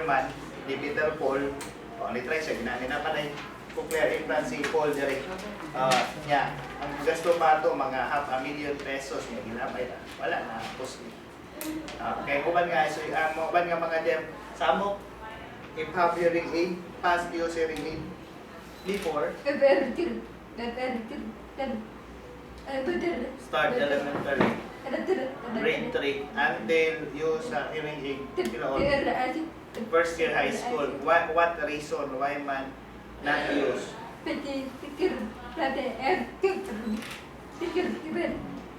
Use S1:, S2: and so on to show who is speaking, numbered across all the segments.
S1: man ni Peter Paul, ni try siya ginani na panay cochlear implant si Paul dire. Nya, ang gasto pa to mga ₱500,000 nga ginamay na. Wala na costly. Kaya kuban nga so mo ban nga mga dem samo if have hearing aid, past use hearing aid before start elementary grade 3 until use hearing aid first year high school. What reason why man not use?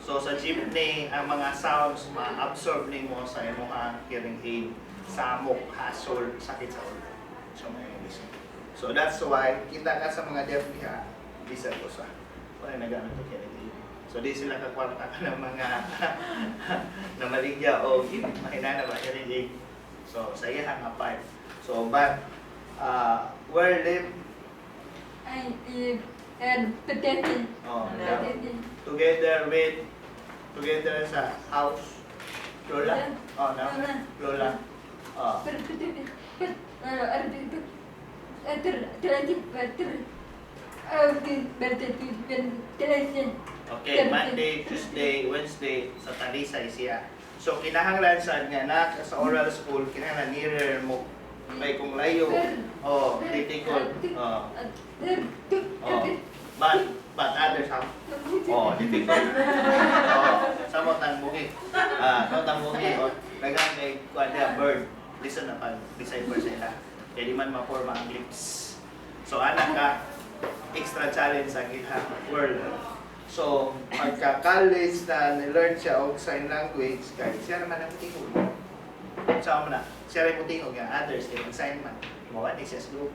S1: So sa jeepney ang mga sounds ma-absorb nimo sa imong hearing aid, samok, hasol, sakit sa ulo. So may listen. So that's why kita ka sa mga deaf diha bisan ko sa wala nagamit og hearing aid. So di sila kakwarta ka ng mga na maligya o mahina na hearing aid. So sa iyang apart. So but where live
S2: I live and potato.
S1: Together sa house. Lola? No? Lola. Okay, Monday, Tuesday, Wednesday, sa Talisay siya. So, kinahanglan sad nga na sa oral school, kinahanglan nearer mo. May kung layo, difficult. But others have, difficult. Samot ang buhi. Samot buhi, nagang kay kuwada bird. Listen na pag decipher sila. Kaya di man ma-forma ang lips. So, anak ka, extra challenge ang ilang world. So, pagka-college na nilearn siya og sign language, kahit siya naman ang tingog. Sama na, siya rin mo tingog nga, others, kaya mag-sign man. Mawa ni siya sa group.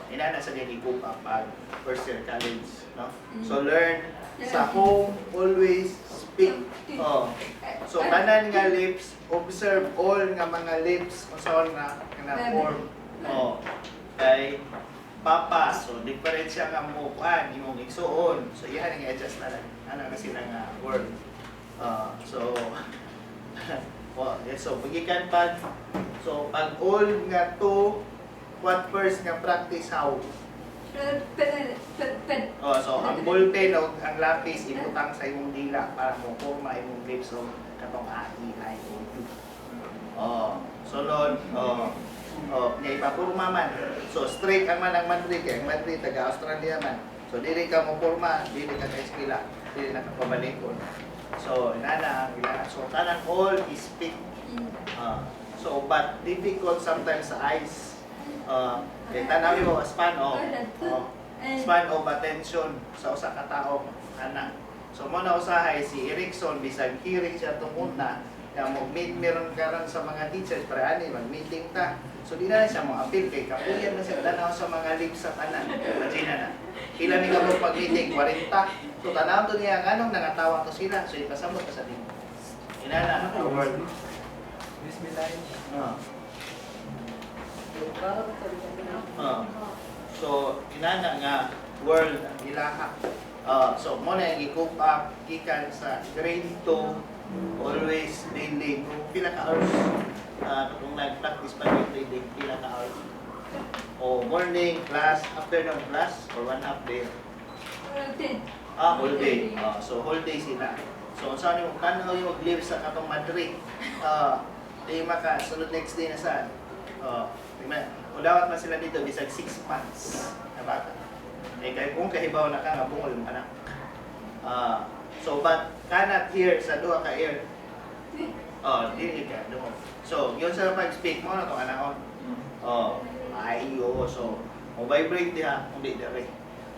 S1: Inana sa niya i-cook up pag first year college. No? So, learn sa home, always speak. So, kanan nga lips, observe all nga mga lips, kung saan nga form. Kay Papa, so different siya nga mukuan, imong igsuon. So iyan nga adjust na lang. Ano na sila nga word. So magikan pag pag all nga to what first nga practice how. So ang ballpen o ang lapis ibutang sa imong dila para mo forma imong lips o katong A, E, I, O, U. Sunod, niya ipapurma man. So, straight ang man ang Madrid. Ang Madrid, taga-Australia man. So, dili ka mo purma, dili ka ka-eskwela, dili na ka pabalikon. So, inana ang ilan. So, tanang all is speak. But difficult sometimes sa eyes. Tanawin mo, span of attention sa usa ka tao, anak. So, muna usahay si Erickson, bisag hearing siya tunguna, na mag-meet meron karon sa mga teachers para ani mag-meeting ta. So di na siya mo appeal kay kapuyan na siya tanaw sa mga lips sa tanan. Imagine na. Pila mi ka mo pag-meeting 40. So tanaw to niya nganong nangatawa to sila. So ipasabot ka sa din. Inana ang word.
S3: Miss Milay.
S1: So inana nga world ang ilaha. So mo na i-cook up gikan sa grade 2 always daily kung pila ka hours kung nag-practice pa yung daily pila ka hours morning class, afternoon class or 1 half day whole day. So whole day sila. So saan yung kanaw yung mag-live sa katong Madrid di maka sunod next day na saan udawat na sila dito bisag 6 months na bata kaya kung kahibaw na ka nga bungol yung anak. So, but cannot hear sa duha ka ear. Dili ka, duha. So, yun sa pag-speak mo na itong anahon. Ayo. So, mo vibrate diha, hindi dire.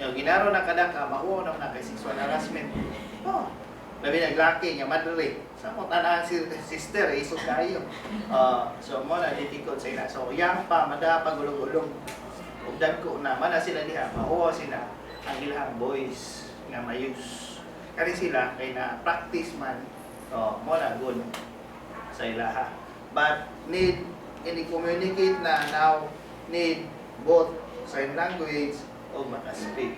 S1: Yung ginaro na kada ka, makuha na kay sexual harassment. Labi naglaki, nga madali. Sa mo tanang sister, isog kayo. So, mo na difficult sa ina. So, yang pa, mada pagulong-ulong. Ugdan ko na, mana sila diha, makuha sila ang ilang boys nga mayus. Kani sila kay na practice man mo na good sa ilaha but need communicate na now need both sign language o maka-speak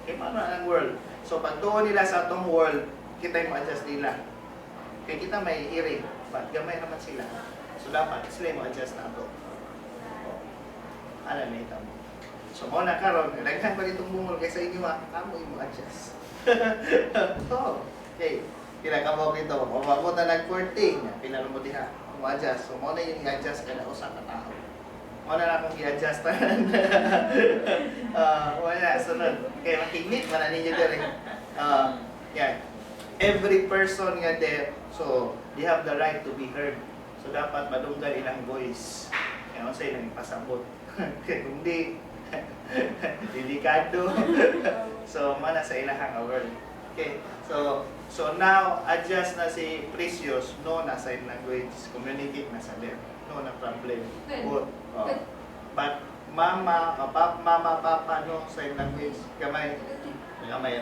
S1: kay man ang world. So pag tuon nila sa atong world kita mo adjust nila kay kita may hearing but gamay naman sila So dapat sila mo adjust na to. Alam na mo. So mo na karon, daghan pa ditong bungol kaysa inyo amo mo adjust. Oh, okay. Kila ka mo dito, o mo ta nag-14, pila mo diha, mo adjust. So mo na yung i-adjust kada usa ka tawo. Mo na akong i-adjust tanan. Wala sunod. Kay makiglit man ninyo dire. Yan. Every person nga there, so they have the right to be heard. So dapat madunggan ilang voice. Kaya sa ilang ipasabot. Kung di, delikado. So mana sa ilahang award. Okay. So now adjust na si Precious, no na sign language, communicate na sa left. No na problem. Good. But mama, papa, no sign language, gamay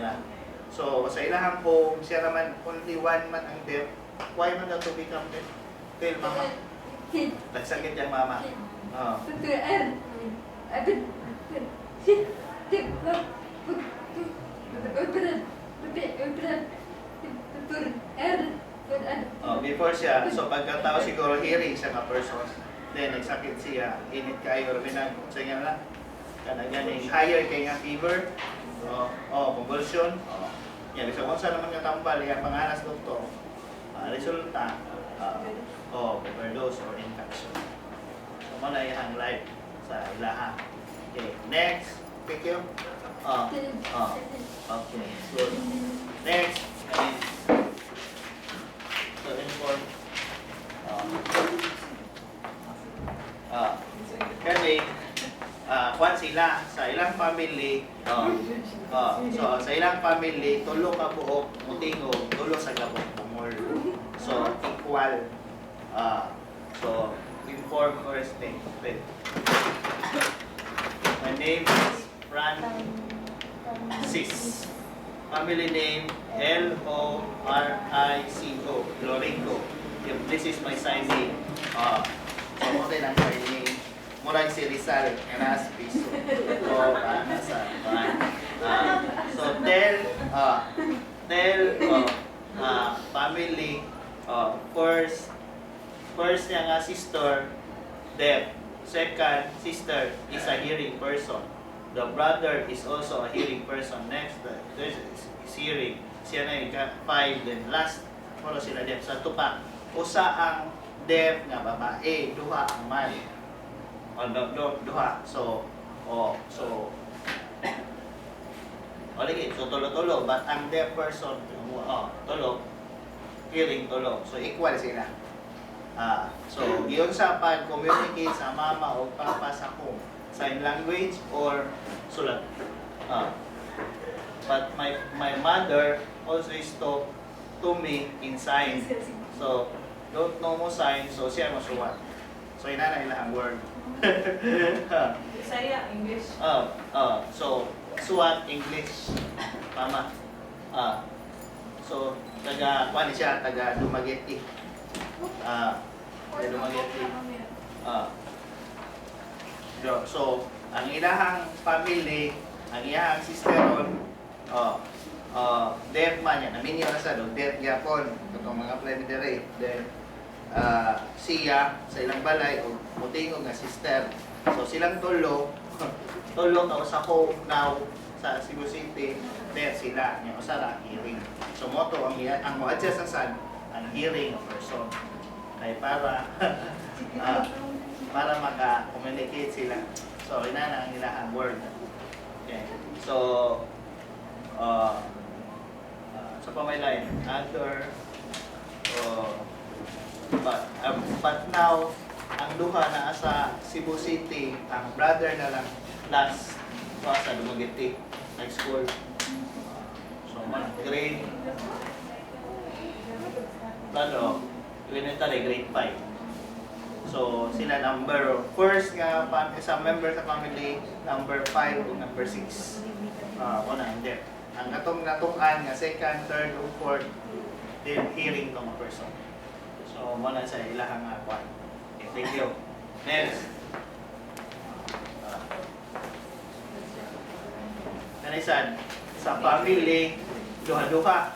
S1: na. So sa ilahang home, siya naman only one man ang deaf. Why man na to become deaf? Tell mama. Nagsakit yung mama. Before siya, so pagkatao siguro hearing siya nga person, then nagsakit siya, init kayo, binag sa inyo na, kanagyan higher kay nga fever, convulsion, yan, so kung saan naman nga tambal, yung panganas doktor, resulta, overdose or infection. So mo na yung life sa ilaha. Okay, next, thank you. Okay, good. Next, so inform. Kasi, kwan sila sa ilang family, so sa ilang family, tulo ka buok, mutingo, tulo sa gabok, bumol. So, equal. So, inform first thing. My name is Francis. Family name Lorico. Lorico. If this is my sign name. So mo din ang sign name. Murag si Rizal and as piso. So so tell family first niya nga sister deaf. Second sister is a hearing person. The brother is also a hearing person. Next, this is hearing. Siya na yung 5, then last, follow sila deaf. Sa tupa, usa ang deaf nga babae, duha ang man. Duha. So, lagi, so tulo-tulo. But ang deaf person, tulo, hearing tulo. So, equal sila. So, yun sa pag-communicate sa mama o papa sa home. Sign language or sulat. But my mother also is to me in sign. So, don't know mo sign, so siya mo suwat. So, ina na ilang word.
S4: Bisaya, English.
S1: So, suwat, English. Tama. So, kuan siya, taga Dumaguete. Dumaguete. So, ang ilahang family, ang ilahang sisteron, deaf man yan. Namin yun na sa deaf yapon. Itong mga preliminary. Then, siya sa ilang balay, o mutingog nga sister. So, silang tulo ka sa home now sa Cebu City, deaf sila. Yung usara, hearing. So, moto, ang mo-adjust ang hearing of person. Ay para para maka-communicate sila. So, ina na ang ilahang word. Okay. So, sa pamay line, other, but now, ang duha na sa Cebu City, ang brother na lang last sa Dumaguete high school. So, grade, elementary, grade 5. So, sila first nga sa member sa family, number 5 o number 6. Una, hindi. Ang natong-an nga, second, third, o fourth, then hearing ng person. So, muna sa ilahang kwan. Okay, thank you. Next. Kanisan, sa family, duha-duha.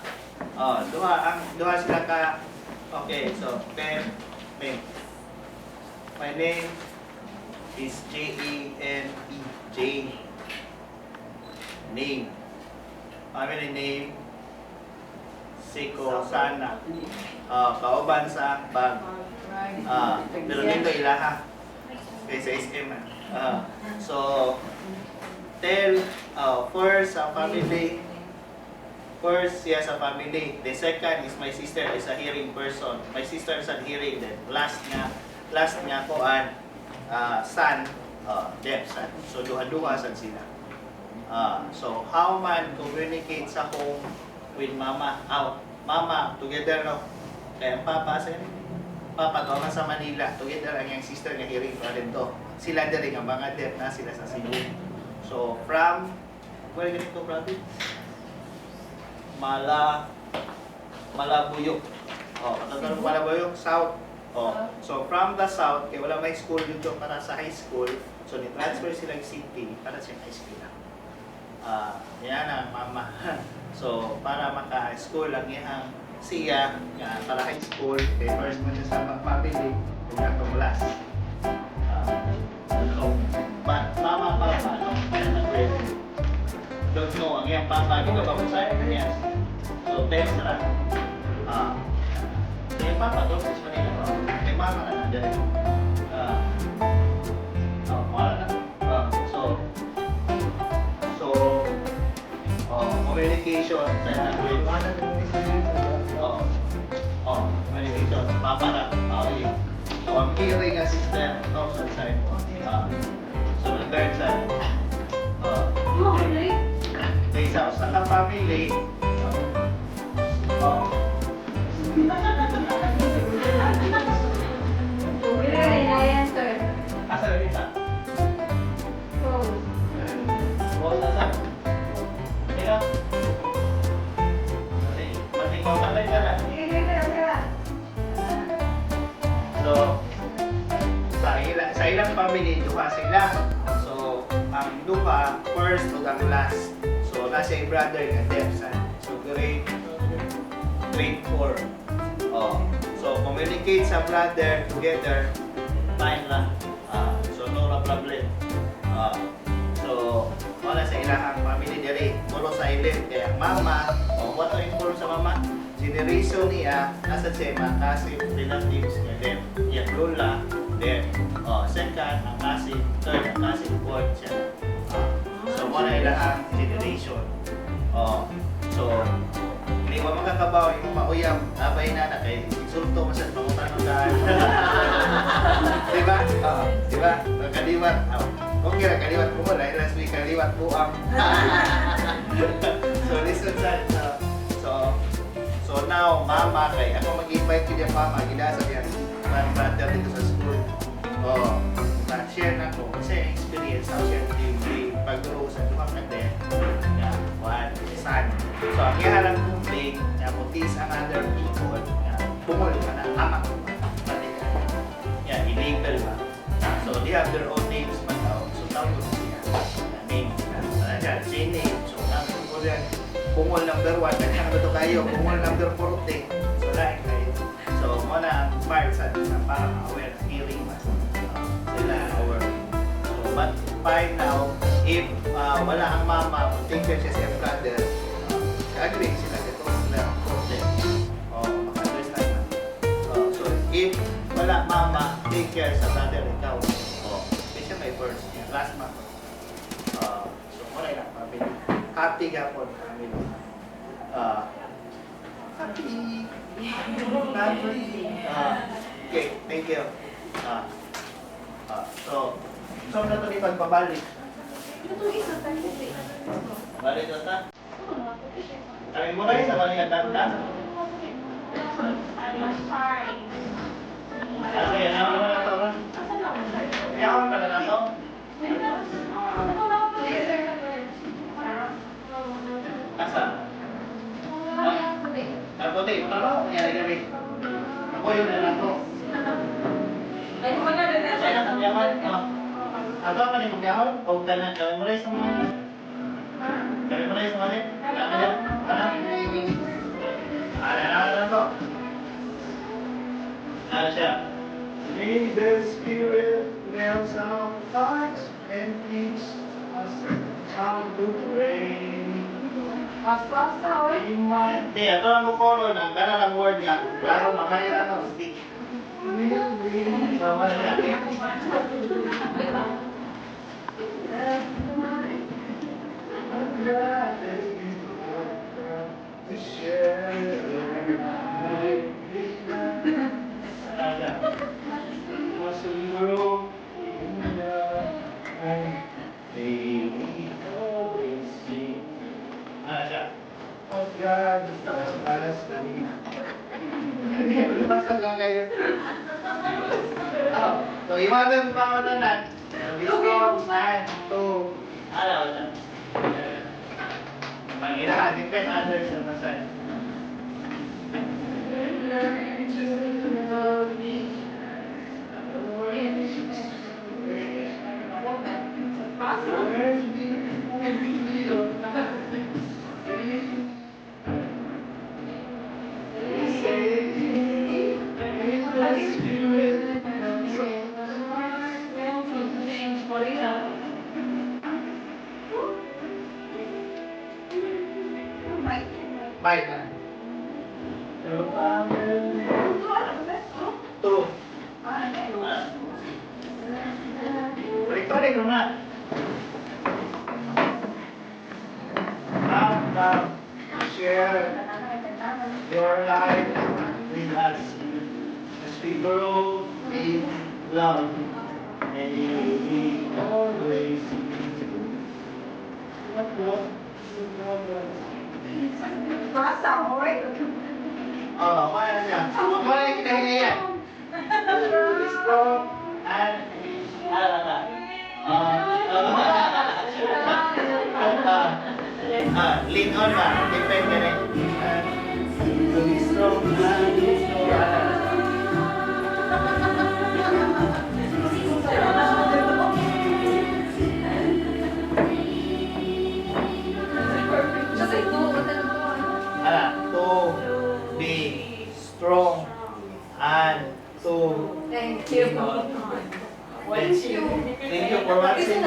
S1: Duha sila ka. Okay, so, pen. My name is J-A-N-E. Jane. Name. Family name. Siko Sana. Kauban sa bag. Pero dito ilaha. Kaysa SM. So, tell first sa family. First, siya sa family. The second is my sister is a hearing person. My sister is a hearing. Then last nga ko an son, deaf son. So duha-duha sad sila. So how man communicate sa home with mama out. Mama together no. Kaya ang papa to nga sa Manila. Together ang yung sister nga hearing pa rin to. Sila din ang mga deaf na sila sa Cebu. So from where ganito province? Malabuyok. Katulad Malabuyok, South. So from the South, kaya wala may school dito para sa high school. So ni-transfer sila ng city para sa high school lang. Yan ang mama. So para maka-school lang yan siya para high school. Kaya first mo siya sa family, kung natong last. Mama, don't know, ang iyang papa, dito ba kung saan yan? So, test na. Yung papa, doon sa Manila. Yung mama na nandiyan. Wala na. Communication. Communication. Papa na. Okay. So, ang hearing assistant, sa side. So, the third side. Sa ka family. Asa na isa? Sa? Kaya? Mating ko kalay ka na. So, sa ilang family, duha sila. So, ang duha, first o ang last. So, nasa yung brother nga deaf son. So, grade 4. So, communicate sa brother together. Fine lang. So, no problem. So, wala sa ilahang family diri. Puro silent. Kaya mama, what to inform sa mama? Generation niya, nasa siya kasi relatives niya deaf. Yung lola, deaf. Second, ang kasi. Third, ang kasi fourth siya. So, wala ilahang generation. So, hindi mo makakabaw, yung mauyam, abay na kay insulto mo sa pangutan-utan. Diba? Diba? Kaliwat. Okay na, kaliwat po mo. Last week, kaliwat po ang. So, listen sa. So now, mama kay ako mag-invite ko yung mama. Gila sa yan. Parang brother dito sa school. Na-share na ko. Kasi experience ako share yung pag-grow sa dumang kande. One, son. So, ang iharang complaint na putis ang other people na bumul ka na amak. Illegal ba? So, they have their own names pa daw. So, tawag ko siya. Name. Same name. So, namin ko yan. Bumul number 1. Ganyan ka ito kayo. Bumul number 40. So, lahat kayo. So, muna ang part sa para ma-aware. Hearing ba? Sila aware. So, but fine now, if wala ang mama, kung take care siya sa brother, agree sila dito sila problem. Maka-understand na. So, if wala mama, take care sa brother ikaw. Siya may first, last month. So, wala lang family. Happy ka po, family. Happy. Okay, thank you. So na ito ni pagpabalik. Balik na ta? Kami mo na sa balik at danta? Okay, ano mo na ito ba? Iyakan ka na na ito? Asa? Puti, pero nangyari gabi. Ako yun na lang ito. Saya nak kami Ako ang kanina magyahon? O ka na, kami mo rin sa mga... Kami mo rin sa mga... Ano to? Ano siya? May the Spirit melts our hearts and teach us how to pray. Hindi, ito lang mo follow na. Gana lang word niya. Klaro, makaya na ng stick. Sama na. To share your life with us. Was a world in the night, may we always sing. Oh God, us me. Lumasag lang kayo. Oh, so iwanan pa ako na nan. Disco, man, to. Ano. Pangina, depend others na masaya. Baik kan? Tuh. Balik rumah. Come, share your life with us as we grow in love and we always oh, mana niya? Mana yung kinahinga? Strong and lean on ba? Depend ka rin. To be strong and to be strong and to
S2: Thank you.
S1: thank you for watching.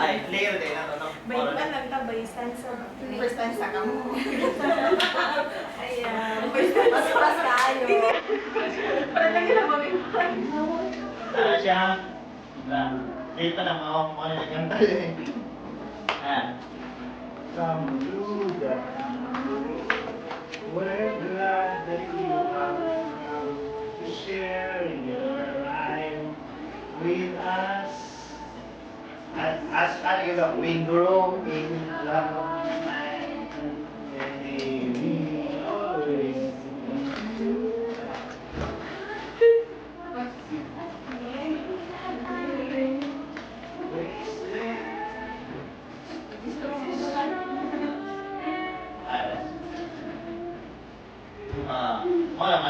S1: Ay, Leo din ano no?
S4: Baik ka nagtabaysan sa
S2: First time sa kamo.
S4: ayan. Mas tayo. Para lang yun ang
S1: Ano siya? Dito na mga mga nagkanta eh. Come to the we're glad that you have come to share your life with us. As you know, we grow in love and we always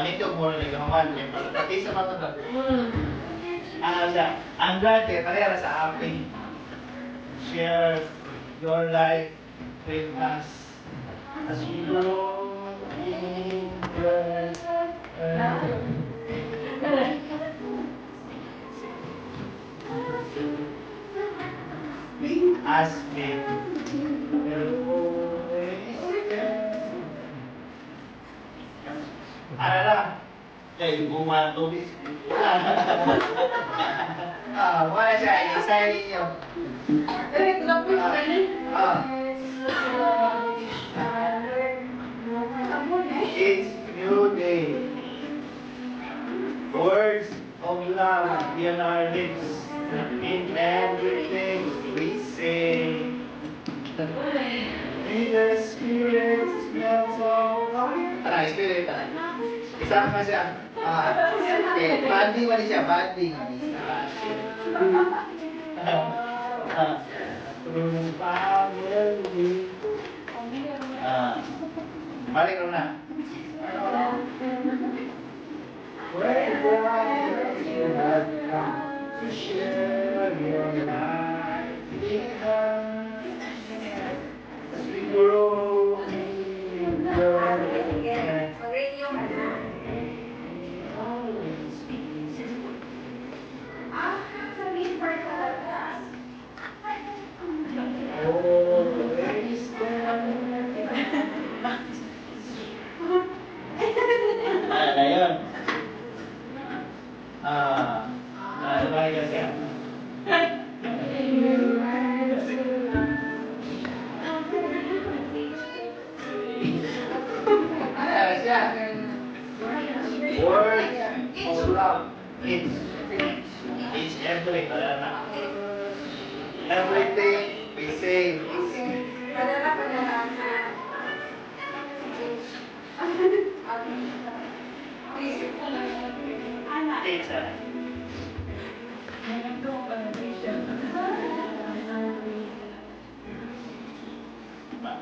S1: manityog mo rin ang pati sa mga ito. Ano siya? Ang glad eh, parehara sa amin. Share your life with us as we grow in grace. As we ano lang? Kaya bumanto bis. Wala siya. Isa ninyo. It's new day. Words of love in our lips. In everything we say. May the Spirit smells all right. Tara, Spirit. Isama siya. Banding mo siya, banding. Balik mo na. Where you have come to share your life with us as we grow in love. Ayun. Nalagay siya. Ano siya? Word of love. It's everything. Everything we say. It's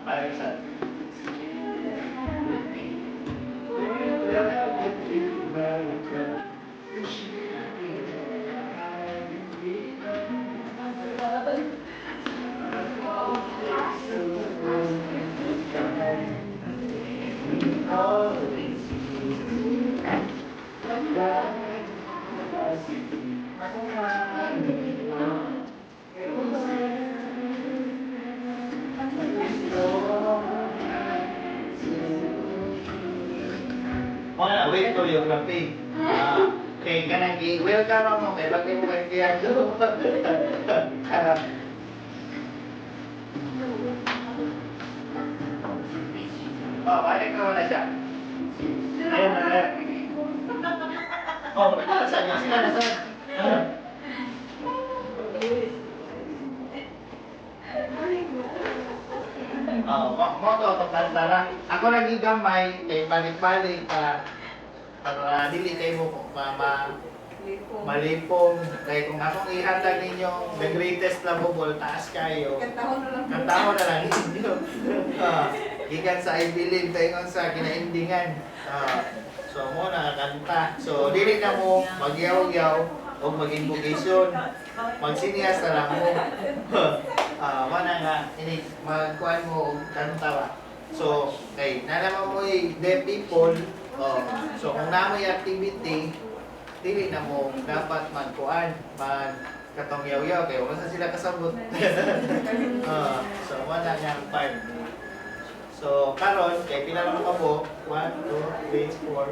S1: parang sa Mga wait choreography. Kay kanang welcome mo kay lagi mo kay kaya do. Balik ko na siya. Ayun na. Saan yun? Sila na saan? Mo to pagkantara. Ako lagi gamay kay balik-balik para dili kay mo malipong kay kung akong ihatag ninyo the greatest lovable taas kayo. Kantahon na lang ninyo. Gikan sa I believe tayo sa kinaindingan. So mo nakakanta. So dili na mo magyaw-yaw o mag-invocation. Magsinyas na lang mo. Mana nga ini magkuhan mo og kanta ba. So kay nalaman mo deaf people. So kung namoy activity dili na mo dapat magkuhan katong yaw-yaw kay wala sila kasabot. So wala nga ang part. So karon kay pila na ka po? 1 2 3 4 5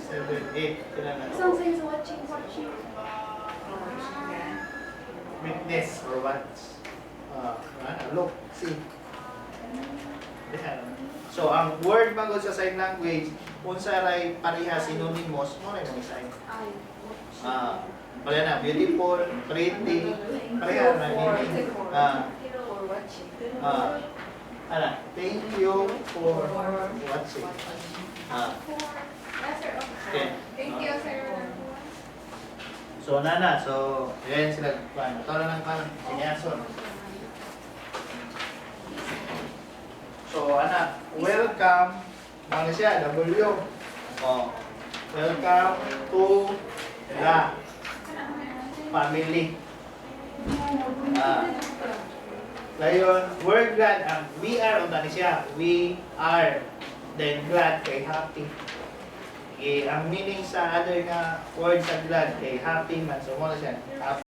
S1: 6 7 8 pila na.
S4: So says watching.
S1: Witness or watch. Look, see. So ang word man sa sign language unsa ray pareha synonymous mo ray mo sign. Wala na beautiful, pretty, pareha na meaning. Ana, thank you for watching. Okay.
S2: Thank you, sir.
S1: So nana, so yan sila kuan. Ito na lang kan sinyason. So ana, welcome mga siya W. Welcome to the family. Layon, we're glad, we are, o tani siya, we are, then glad kay happy. Ang meaning sa other nga word sa glad kay happy man, so mo na siya, happy.